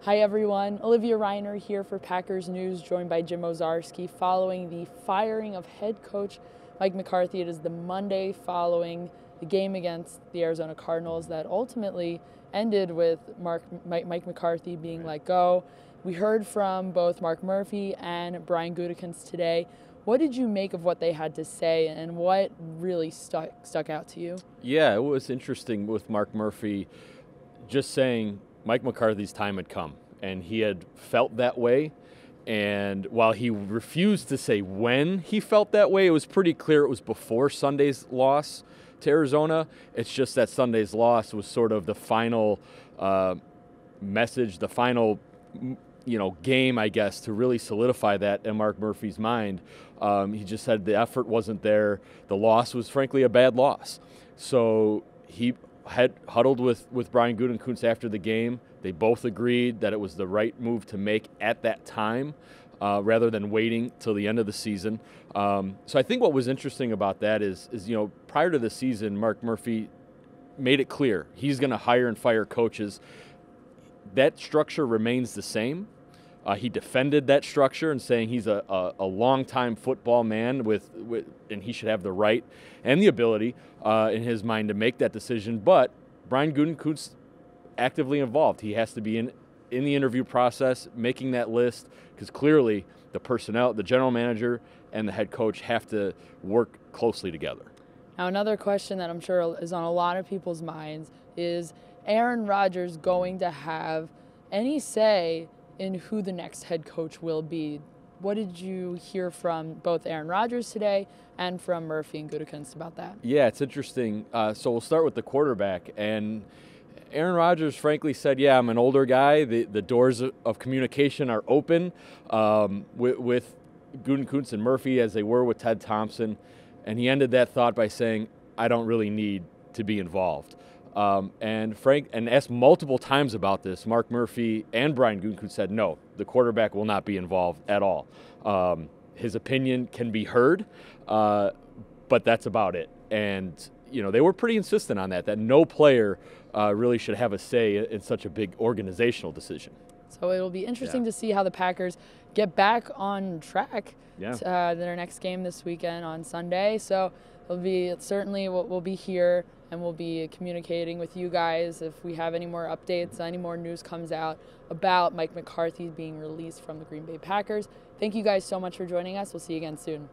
Hi everyone, Olivia Reiner here for Packers News, joined by Jim Owczarski. Following the firing of head coach Mike McCarthy, it is the Monday following the game against the Arizona Cardinals that ultimately ended with Mike McCarthy being let go. We heard from both Mark Murphy and Brian Gutekunst today. What did you make of what they had to say, and what really stuck out to you? Yeah, it was interesting with Mark Murphy just saying Mike McCarthy's time had come, and he had felt that way. And while he refused to say when he felt that way, it was pretty clear it was before Sunday's loss to Arizona. It's just that Sunday's loss was sort of the final message, the final game, I guess, to really solidify that in Mark Murphy's mind. He just said the effort wasn't there. The loss was, frankly, a bad loss. So he had huddled with Brian Gutekunst after the game. They both agreed that it was the right move to make at that time, rather than waiting till the end of the season. So I think what was interesting about that is prior to the season, Mark Murphy made it clear he's going to hire and fire coaches. That structure remains the same. He defended that structure and saying he's a long-time football man and he should have the right and the ability in his mind to make that decision. But Brian Gutekunst actively involved. He has to be in the interview process, making that list, because clearly the personnel, the general manager and the head coach have to work closely together. Now, another question that I'm sure is on a lot of people's minds is Aaron Rodgers going to have any say in who the next head coach will be? What did you hear from both Aaron Rodgers today and from Murphy and Gutekunst about that? Yeah, it's interesting. So we'll start with the quarterback. And Aaron Rodgers, frankly, said, yeah, I'm an older guy. The doors of communication are open with Gutekunst and Murphy as they were with Ted Thompson. And he ended that thought by saying, I don't really need to be involved. And asked multiple times about this, Mark Murphy and Brian Gutekunst said, no, the quarterback will not be involved at all. His opinion can be heard, but that's about it. And, they were pretty insistent on that no player really should have a say in such a big organizational decision. So it'll be interesting to see how the Packers get back on track to their next game this weekend on Sunday. So we'll be here and we'll be communicating with you guys if we have any more updates, any more news comes out about Mike McCarthy being released from the Green Bay Packers. Thank you guys so much for joining us. We'll see you again soon.